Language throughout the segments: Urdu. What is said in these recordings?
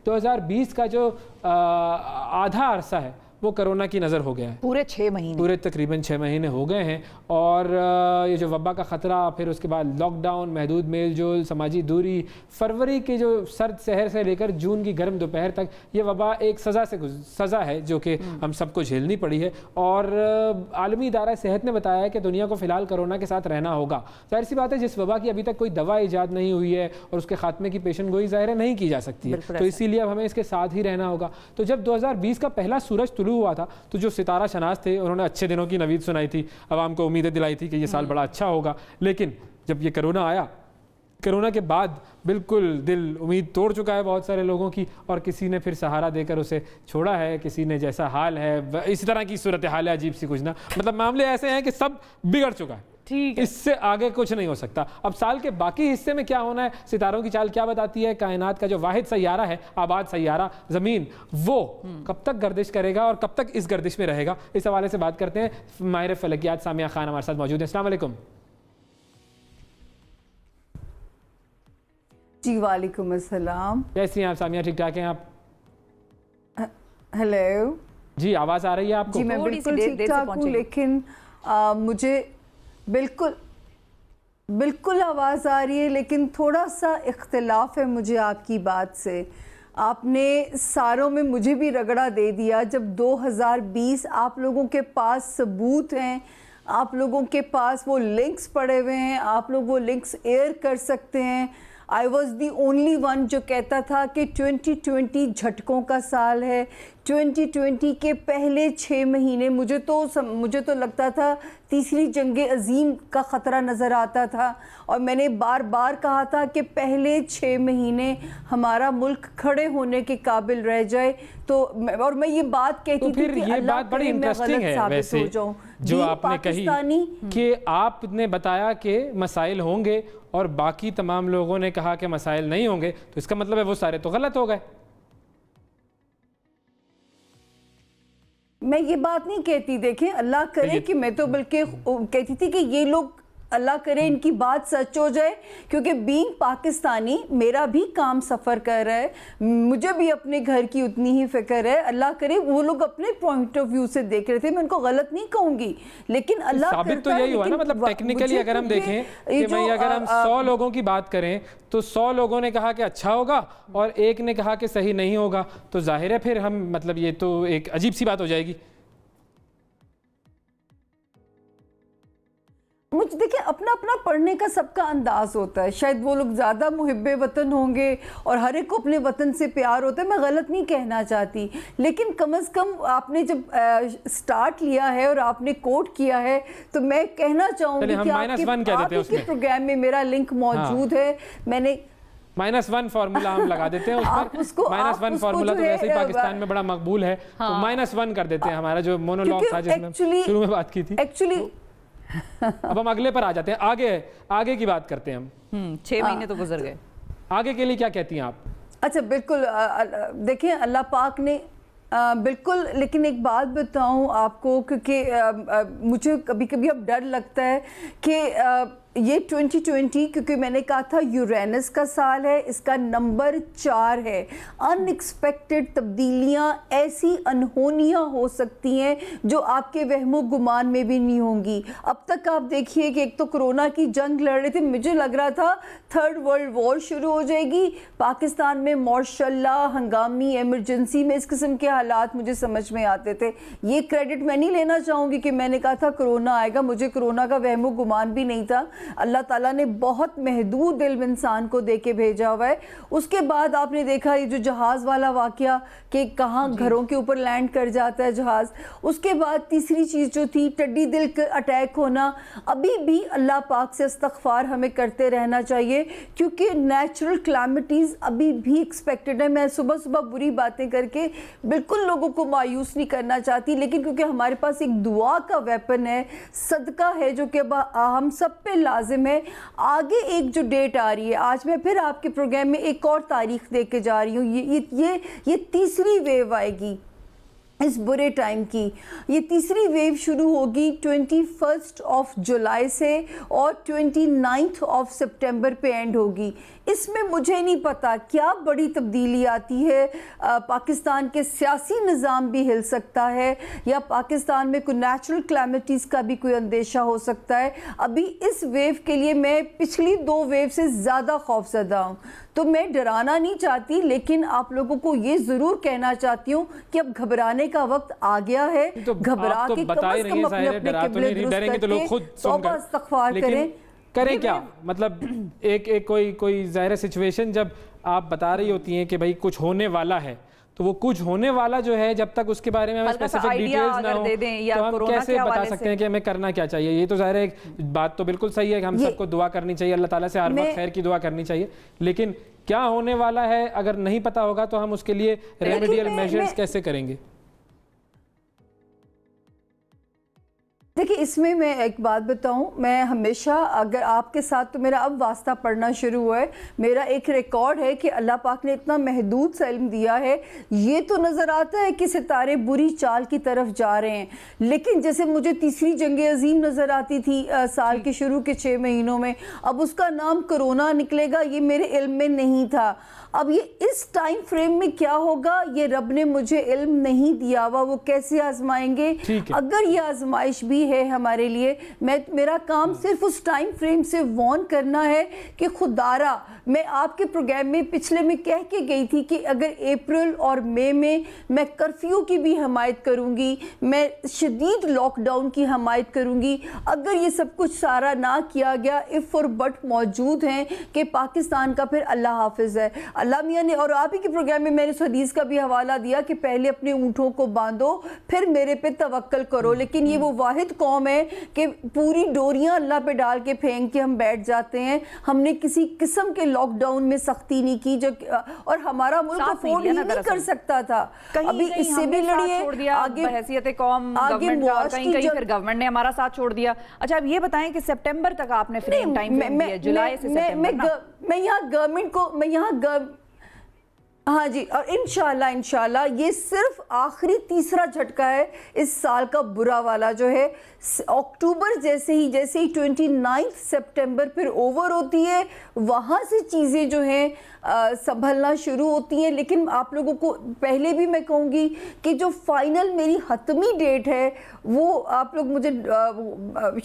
2020 کا جو آدھا عرصہ ہے وہ کرونا کی نظر ہو گیا ہے. پورے تقریباً 6 مہینے ہو گئے ہیں. اور یہ جو وبا کا خطرہ، پھر اس کے بعد لاک ڈاؤن، محدود میل جول، سماجی دوری، فروری کی جو سرد سحر سے لے کر جون کی گرم دوپہر تک یہ وبا ایک سزا ہے جو کہ ہم سب کو جھیلنی پڑی ہے. اور عالمی ادارہ صحت نے بتایا ہے کہ دنیا کو فی الحال کرونا کے ساتھ رہنا ہوگا. ظاہر سی بات ہے جس وبا کی ابھی تک کوئی دوا ایجاد نہیں ہوئی ہے اور اس کے خاتمے کی پیشن گوئی ظاہر نہیں کی جا سکتی ہے، تو اسی لیے اب ہمیں اس کے ساتھ ہی رہنا ہوگا. تو جب 2020 کا پہلا سورج طلوع ہوا تھا تو جو ستارہ شناس تھے انہوں نے اچھے دنوں کی نوید سنائی تھی، عوام کو امیدیں دلائی تھی کہ یہ سال بڑا اچھا ہوگا. لیکن جب یہ کرونا آیا، کرونا کے بعد بالکل دل امید توڑ چکا ہے بہت سارے لوگوں کی، اور کسی نے پھر سہارا دے کر اسے چھوڑا ہے، کسی نے جیسا حال ہے اسی طرح کی صورتحال ہے، عجیب سی کچھ نہ، مطلب معاملے ایسے ہیں کہ سب بگڑ چکا ہے. اس سے آگے کچھ نہیں ہو سکتا. اب سال کے باقی حصے میں کیا ہونا ہے، ستاروں کی چال کیا بتاتی ہے، کائنات کا جو واحد سیارہ ہے، آباد سیارہ زمین، وہ کب تک گردش کرے گا اور کب تک اس گردش میں رہے گا، اس حوالے سے بات کرتے ہیں. ماہر فلکیات سامیہ خان ہمارے ساتھ موجود ہیں. السلام علیکم. جی وعلیکم السلام. کیسی ہیں آپ سامیہ؟ ٹھیک ٹھاک ہیں آپ؟ ہیلو جی آواز آ رہی ہے آپ کو؟ جی میں بالکل ٹھیک ٹھاک ہوں، لیکن مجھے بالکل آواز آ رہی ہے، لیکن تھوڑا سا اختلاف ہے مجھے آپ کی بات سے. آپ نے ساروں میں مجھے بھی رگڑا دے دیا. جب 2020 آپ لوگوں کے پاس ثبوت ہیں، آپ لوگوں کے پاس وہ لنکس پڑے ہوئے ہیں، آپ لوگ وہ لنکس ایئر کر سکتے ہیں. I was the only one جو کہتا تھا کہ 2020 جھٹکوں کا سال ہے. 2020 کے پہلے 6 مہینے مجھے تو لگتا تھا تیسری جنگ عظیم کا خطرہ نظر آتا تھا، اور میں نے بار بار کہا تھا کہ پہلے 6 مہینے ہمارا ملک کھڑے ہونے کے قابل رہ جائے. تو اور میں یہ بات کہتی تھی کہ یہ بات بڑی انٹرسٹنگ ہے ویسے جو آپ نے کہی کہ آپ نے بتایا کہ مسائل ہوں گے اور باقی تمام لوگوں نے کہا کہ مسائل نہیں ہوں گے، تو اس کا مطلب ہے وہ سارے تو غلط ہو گئے. میں یہ بات نہیں کہتی، دیکھیں اللہ کرے کہ میں تو بلکہ کہتی تھی کہ یہ لوگ اللہ کرے ان کی بات سچ ہو جائے، کیونکہ بینگ پاکستانی میرا بھی کام سفر کر رہا ہے، مجھے بھی اپنے گھر کی اتنی ہی فکر ہے. اللہ کرے وہ لوگ اپنے پوائنٹ آف ویو سے دیکھ رہے تھے، میں ان کو غلط نہیں کہوں گی، لیکن اللہ ثابت تو یہی ہوا نا. مطلب ٹیکنیکلی اگر ہم دیکھیں کہ اگر ہم 100 لوگوں کی بات کریں تو 100 لوگوں نے کہا کہ اچھا ہوگا اور ایک نے کہا کہ صحیح نہیں ہوگا، تو ظاہر ہے پھر ہم مطلب یہ تو ایک عجیب سی بات ہو جائے گی. مجھے دیکھیں اپنا پڑھنے کا سب کا انداز ہوتا ہے. شاید وہ لوگ زیادہ محب وطن ہوں گے اور ہر ایک کو اپنے وطن سے پیار ہوتا ہے، میں غلط نہیں کہنا چاہتی، لیکن کم از کم آپ نے جب سٹارٹ لیا ہے اور آپ نے کوٹ کیا ہے تو میں کہنا چاہوں گی کہ آپ کے پروگرام میں میرا لنک موجود ہے. میں نے -1 فارمولا ہم لگا دیتے ہیں اس پر. -1 فارمولا تو ویسے ہی پاکستان میں بڑا مقبول ہے، تو -1 کر دیتے ہیں. ہمارا جو مونولوگ تھا جس میں شروع میں بات کی تھی، ایکچولی اب ہم اگلے پر آ جاتے ہیں. آگے کی بات کرتے ہیں ہم. 6 مہینے تو گزر گئے. آگے کے لیے کیا کہتی ہیں آپ؟ اچھا بالکل دیکھیں اللہ پاک نے بالکل، لیکن ایک بات بتاؤں آپ کو، کیونکہ مجھے کبھی کبھی اب ڈر لگتا ہے کہ یہ 2020 کیونکہ میں نے کہا تھا یورینس کا سال ہے، اس کا نمبر 4 ہے. ان ایکسپیکٹڈ تبدیلیاں ایسی انہونیاں ہو سکتی ہیں جو آپ کے وہم و گمان میں بھی نہیں ہوں گی. اب تک آپ دیکھیے کہ ایک تو کرونا کی جنگ لڑ رہے تھے، مجھے لگ رہا تھا 3rd ورلڈ وار شروع ہو جائے گی پاکستان میں. مارشل لا، ہنگامی ایمرجنسی میں اس قسم کے حالات مجھے سمجھ میں آتے تھے. یہ کریڈٹ میں نہیں لینا چاہوں گی کہ میں نے کہا تھا کرونا آئے گا، مجھے کرونا کا وہم و گمان بھی نہیں تھا. اللہ تعالیٰ نے بہت محدود علم انسان کو دے کے بھیجا ہوا ہے. اس کے بعد آپ نے دیکھا یہ جو جہاز والا واقعہ کہ کہاں گھروں کے اوپر لینڈ کر جاتا ہے جہاز. اس کے بعد تیسری چیز جو تھی ٹڈی دل کا اٹیک ہونا. ابھی بھی اللہ پاک سے استغفار ہمیں کرتے رہنا چاہیے، کیونکہ نیچرل کلیمٹیز ابھی بھی ایکسپیکٹڈ ہے. میں صبح بری باتیں کر کے بالکل لوگوں کو مایوس نہیں کرنا چاہتی، لیکن کیونکہ ہمارے پاس ایک دعا کا ویپن ہے، صدقہ ہے، جو کہ ہم سب پہ لازم ہے. آگے ایک جو ڈیٹ آ رہی ہے، آج میں پھر آپ کے پروگرام میں ایک اور تاریخ دے کے جا رہی ہوں، یہ تیسری ویو آئے گی اس برے ٹائم کی. یہ تیسری ویو شروع ہوگی 21 جولائی سے اور 29 سپٹمبر پہ اینڈ ہوگی. اس میں مجھے نہیں پتا کیا بڑی تبدیلی آتی ہے. پاکستان کے سیاسی نظام بھی ہل سکتا ہے یا پاکستان میں کوئی نیچرل کلیمٹیز کا بھی کوئی اندیشہ ہو سکتا ہے. ابھی اس ویو کے لیے میں پچھلی 2 ویو سے زیادہ خوف زدہ ہوں. تو میں ڈرانا نہیں چاہتی, لیکن آپ لوگوں کو یہ ضرور کہنا چاہتی ہوں کہ اب گھبرانے کا وقت آ گیا ہے. گھبرا کے کم از کم اپنے اپنے قبلے درست کر کے توبہ استغفار کریں کیا مطلب ایک کوئی ظاہر سچویشن جب آپ بتا رہی ہوتی ہیں کہ بھائی کچھ ہونے والا ہے, تو وہ کچھ ہونے والا جو ہے جب تک اس کے بارے میں ہمیں اسپیسیفک ڈیٹیلز نہ ہوں تو ہم کیسے بتا سکتے ہیں کہ ہمیں کرنا کیا چاہیے. یہ تو ظاہر ہے بات تو بالکل صحیح ہے کہ ہم سب کو دعا کرنی چاہیے, اللہ تعالیٰ سے ہر وقت خیر کی دعا کرنی چاہیے, لیکن کیا ہونے والا ہے اگر نہیں پتا ہوگا تو ہم اس کے لیے ریمیڈیل میجرز کیسے کریں گے؟ دیکھیں اس میں ایک بات بتاؤں, میں ہمیشہ اگر آپ کے ساتھ تو میرا اب واسطہ پڑھنا شروع ہوا ہے, میرا ایک ریکارڈ ہے کہ اللہ پاک نے اتنا محدود سا علم دیا ہے. یہ تو نظر آتا ہے کہ ستارے بری چال کی طرف جا رہے ہیں, لیکن جیسے مجھے تیسری جنگ عظیم نظر آتی تھی سال کے شروع کے 6 مہینوں میں, اب اس کا نام کرونا نکلے گا, یہ میرے علم میں نہیں تھا. اب یہ اس ٹائم فریم میں کیا ہوگا یہ رب نے مجھے علم نہیں دیا ہوا, وہ کیسے آزمائیں گے. اگر یہ آزمائش بھی ہے ہمارے لیے, میرا کام صرف اس ٹائم فریم سے وارن کرنا ہے کہ خدارا, میں آپ کے پروگرام میں پچھلے میں کہہ کے گئی تھی کہ اگر اپریل اور مئی میں کرفیو کی بھی حمایت کروں گی, میں شدید لاک ڈاؤن کی حمایت کروں گی. اگر یہ سب کچھ سارا نہ کیا گیا, اف اور بٹ موجود ہیں کہ پاکستان کا پھر اللہ حافظ ہے. اللہ میاں نے, اور آپ ہی کے پروگرام میں نے اس حدیث کا بھی حوالہ دیا کہ پہلے اپنے اونٹوں کو باندھو پھر میرے پہ توکل کرو. لیکن یہ وہ واحد قوم ہے کہ پوری ڈوریاں اللہ پہ ڈال کے پھینک کے ہم بیٹھ جاتے ہیں. ہم نے کسی قسم کے لاک ڈاؤن میں سختی نہیں کی, جو اور ہمارا ملک افورڈ ہی نہیں کر سکتا تھا. ابھی اس سے بھی لڑیے, آگے بحیثیت قوم گورنمنٹ نے ہمارا ساتھ چھوڑ دیا. اچھا اب یہ بتائیں کہ سپٹمبر تک آپ نے فریم ٹائم دیا, جولائی سے سپٹمبر. میں یہاں گورنمنٹ کو, ہاں جی, اور انشاءاللہ یہ صرف آخری تیسرا جھٹکا ہے اس سال کا برا والا جو ہے. اکتوبر جیسے ہی 29 سپٹمبر پھر اوور ہوتی ہے, وہاں سے چیزیں جو ہیں سنبھلنا شروع ہوتی ہیں. لیکن آپ لوگوں کو پہلے بھی میں کہوں گی کہ جو فائنل میری حتمی ڈیٹ ہے وہ آپ لوگ مجھے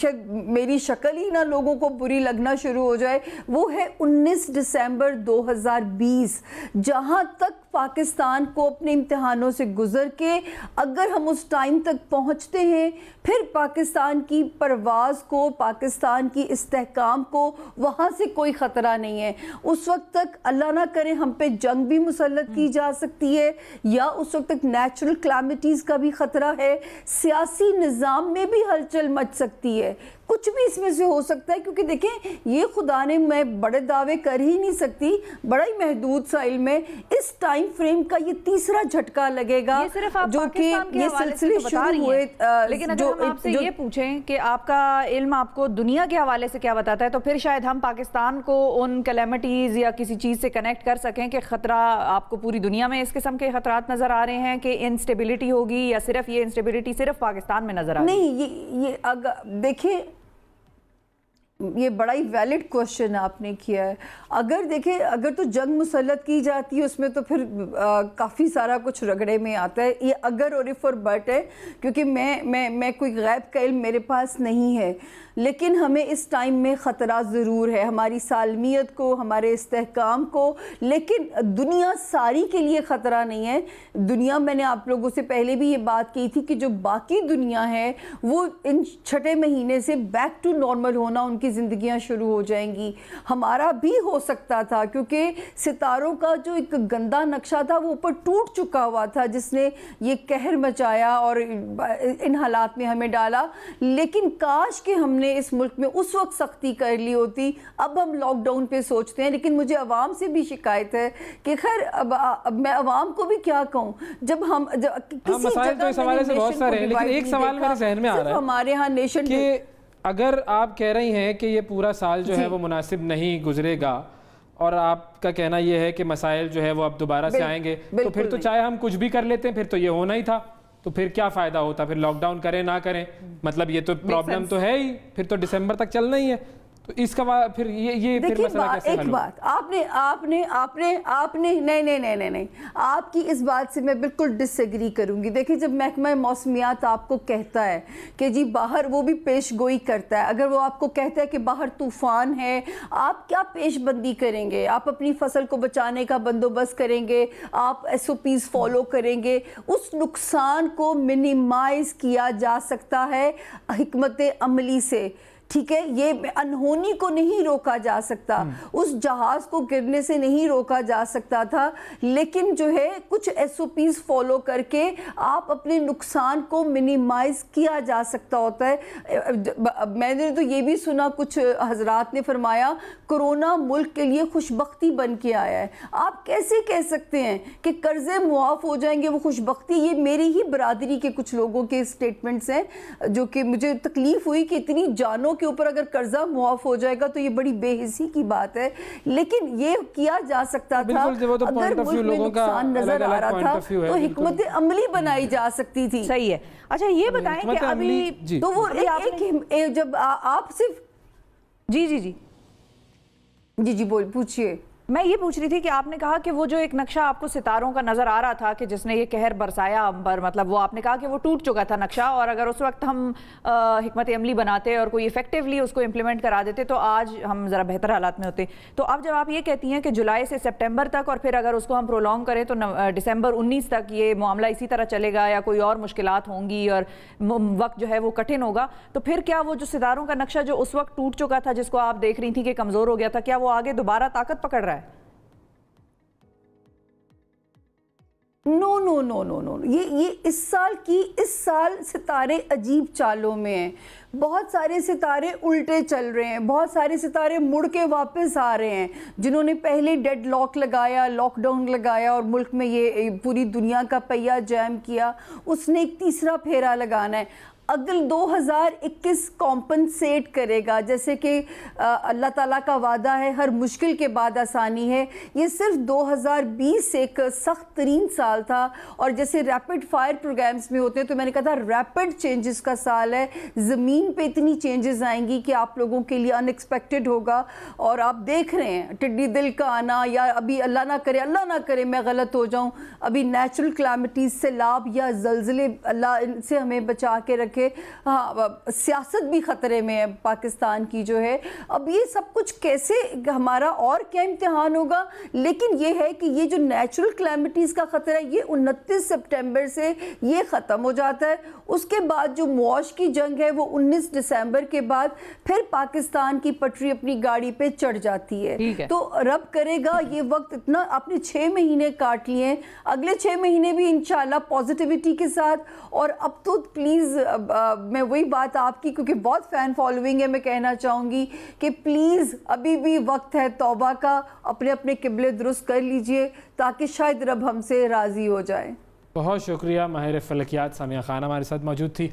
شاید میری شکل ہی نہ لوگوں کو بری لگنا شروع ہو جائے, وہ ہے 19 دسمبر 2020. جہاں تک پاکستان کو اپنے امتحانوں سے گزر کے اگر ہم اس ٹائم تک پہنچتے ہیں, پھر پاکستان کی پرواز کو, پاکستان کی استحکام کو وہاں سے کوئی خطرہ نہیں ہے. اس وقت تک اللہ نہ کرے ہم پہ جنگ بھی مسلط کی جا سکتی ہے, یا اس وقت تک نیچرل کلیمٹیز کا بھی خطرہ ہے, سیاسی نظام میں بھی ہلچل مچ سکتی ہے, کچھ بھی اس میں سے ہو سکتا ہے. کیونکہ دیکھیں یہ خدا نے, میں بڑے دعوے کر ہی نہیں سکتی, بڑا ہی محدود سا علم ہے. اس ٹائم فریم کا یہ تیسرا جھٹکا لگے گا جو کہ یہ سلسلے شروع ہوئے. لیکن اگر ہم آپ سے یہ پوچھیں کہ آپ کا علم آپ کو دنیا کے حوالے سے کیا بتاتا ہے, تو پھر شاید ہم پاکستان کو ان کلیمٹیز یا کسی چیز سے کنیکٹ کر سکیں کہ خطرہ آپ کو پوری دنیا میں اس قسم کے خطرات نظر آ رہے ہیں کہ انسٹیبلٹی ہوگی, یا صرف یہ انسٹیبلٹی صرف پاکستان میں نظر آ رہی ہے. نہیں, یہ دیکھیں یہ بڑا ہی ویلڈ کوشچن آپ نے کیا ہے. اگر دیکھیں اگر تو جنگ مسلط کی جاتی ہے اس میں تو پھر کافی سارا کچھ رگڑے میں آتا ہے. یہ اگر اور اف اور بٹ ہے, کیونکہ میں کوئی غیب کا علم میرے پاس نہیں ہے, لیکن ہمیں اس ٹائم میں خطرہ ضرور ہے ہماری سالمیت کو, ہمارے استحکام کو. لیکن دنیا ساری کے لیے خطرہ نہیں ہے. دنیا, میں نے آپ لوگوں سے پہلے بھی یہ بات کی تھی کہ جو باقی دنیا ہے وہ ان 6 مہینے سے بیک ٹو نارمل ہونا, ان کی زندگیاں شروع ہو جائیں گی. ہمارا بھی ہو سکتا تھا, کیونکہ ستاروں کا جو ایک گندا نقشہ تھا وہ اوپر ٹوٹ چکا ہوا تھا, جس نے یہ قہر مچایا اور ان حالات میں ہمیں ڈالا. لیکن کاش کہ ہم نے اس ملک میں اس وقت سختی کر لی ہوتی. اب ہم لاک ڈاؤن پہ سوچتے ہیں, لیکن مجھے عوام سے بھی شکایت ہے کہ خیر اب میں عوام کو بھی کیا کہوں, جب ہم کسی مسائل تو اس حوالے سے بہت سارے ہیں, لیکن ایک سوال میرے ذہن میں آ رہا ہے ہمارے ہاں نیشن کہ اگر آپ کہہ رہی ہیں کہ یہ پورا سال جو ہے وہ مناسب نہیں گزرے گا, اور آپ کا کہنا یہ ہے کہ مسائل جو ہے وہ اب دوبارہ سے آئیں گے, تو پھر تو چاہے ہم کچھ بھی کر لیتے ہیں پھر تو یہ ہونا ہی تھا, تو پھر کیا فائدہ ہوتا, پھر لاک ڈاؤن کریں نہ کریں, مطلب یہ تو پرابلم تو ہے ہی, پھر تو دسمبر تک چلنا ہی ہے. تو اس کا پھر یہ پھر مسئلہ کیسے حل ہوگا؟ ایک بات آپ نے نہیں آپ کی اس بات سے میں بالکل ڈس ایگری کروں گی. دیکھیں جب محکمہ موسمیات آپ کو کہتا ہے کہ جی باہر، وہ بھی پیش گوئی کرتا ہے، اگر وہ آپ کو کہتا ہے کہ باہر طوفان ہے، آپ کیا پیش بندی کریں گے؟ آپ اپنی فصل کو بچانے کا بندوبست کریں گے، آپ ایس او پیز فالو کریں گے. اس نقصان کو منیمائز کیا جا سکتا ہے حکمت عملی سے، ٹھیک ہے؟ یہ انہونی کو نہیں روکا جا سکتا، اس جہاز کو گرنے سے نہیں روکا جا سکتا تھا، لیکن جو ہے کچھ ایس او پیز فالو کر کے آپ اپنے نقصان کو منیمائز کیا جا سکتا ہوتا ہے. میں نے تو یہ بھی سنا، کچھ حضرات نے فرمایا کرونا ملک کے لیے خوشبختی بن کے آیا ہے. آپ کیسے کہہ سکتے ہیں کہ قرضے معاف ہو جائیں گے وہ خوشبختی؟ یہ میری ہی برادری کے کچھ لوگوں کے سٹیٹمنٹس ہیں جو کہ مجھے تکلیف ہوئی کہ اتنی جانوں کے اوپر اگر قرضہ معاف ہو جائے گا تو یہ بڑی بے حسی کی بات ہے. لیکن یہ کیا جا سکتا تھا، اگر ملک میں نقصان نظر آ رہا تھا تو حکمت عملی بنائی جا سکتی تھی. صحیح ہے. اچھا یہ بتائیں کہ ابھی تو وہ جب آپ صرف جی پوچھئے. میں یہ پوچھ رہی تھی کہ آپ نے کہا کہ وہ جو ایک نقشہ آپ کو ستاروں کا نظر آ رہا تھا کہ جس نے یہ قہر برسایا پر، مطلب وہ آپ نے کہا کہ وہ ٹوٹ چکا تھا نقشہ، اور اگر اس وقت ہم حکمت عملی بناتے اور کوئی ایفیکٹولی اس کو امپلیمنٹ کرا دیتے تو آج ہم ذرا بہتر حالات میں ہوتے. تو اب جب آپ یہ کہتی ہیں کہ جولائی سے سپٹمبر تک، اور پھر اگر اس کو ہم پرولونگ کریں تو دسمبر 19 تک یہ معاملہ اسی طرح چلے گا یا کوئی اور مشکلات ہوں گی اور وقت جو ہے وہ کٹھن ہوگا، تو پھر کیا وہ جو ستاروں کا نقشہ جو اس وقت ٹوٹ چکا تھا، جس کو آپ دیکھ رہی تھی کہ کمزور ہو گیا تھا، کیا وہ آگے دوبارہ طاقت پکڑ رہا ہے؟ نو یہ اس سال ستارے عجیب چالوں میں ہیں. بہت سارے ستارے الٹے چل رہے ہیں، بہت سارے ستارے مڑ کے واپس آ رہے ہیں. جنہوں نے پہلے ڈیڈ لاک لگایا، لاک ڈاؤن لگایا اور ملک میں یہ پوری دنیا کا پہیہ جیم کیا، اس نے ایک تیسرا پھیرا لگانا ہے. اگل 2021 کمپنسیٹ کرے گا، جیسے کہ اللہ تعالیٰ کا وعدہ ہے ہر مشکل کے بعد آسانی ہے. یہ صرف 2020 ایک سخت ترین سال تھا، اور جیسے ریپڈ فائر پروگرامز میں ہوتے ہیں تو میں نے کہا تھا ریپڈ چینجز کا سال ہے. زمین پہ اتنی چینجز آئیں گی کہ آپ لوگوں کے لیے ان ایکسپیکٹڈ ہوگا. اور آپ دیکھ رہے ہیں ٹڈی دل کا آنا، یا ابھی اللہ نہ کرے میں غلط ہو جاؤں، ابھی نیچرل کلیمٹیز، سیلاب یا زلزلے، اللہ ان سے ہمیں بچا کے رکھے. سیاست بھی خطرے میں ہے پاکستان کی جو ہے. اب یہ سب کچھ کیسے، ہمارا اور کیا امتحان ہوگا. لیکن یہ ہے کہ یہ جو نیچرل کلیمٹیز کا خطرہ ہے یہ 29 سپٹمبر سے یہ ختم ہو جاتا ہے. اس کے بعد جو معاش کی جنگ ہے وہ 19 دسمبر کے بعد پھر پاکستان کی پٹری اپنی گاڑی پہ چڑھ جاتی ہے. تو رب کرے گا یہ وقت اتنا، آپ نے 6 مہینے کاٹ لیے ہیں، اگلے 6 مہینے بھی انشاءاللہ پازیٹیوٹی کے ساتھ. اور اب تو پلیز میں وہی بات آپ کی، کیونکہ بہت فین فالوئنگ ہے، میں کہنا چاہوں گی کہ پلیز ابھی بھی وقت ہے توبہ کا. اپنے قبلے درست کر لیجئے تاکہ شاید رب ہم سے راضی ہو جائے. بہت شکریہ. ماہر فلکیات سامیہ خان ہمارے ساتھ موجود تھی.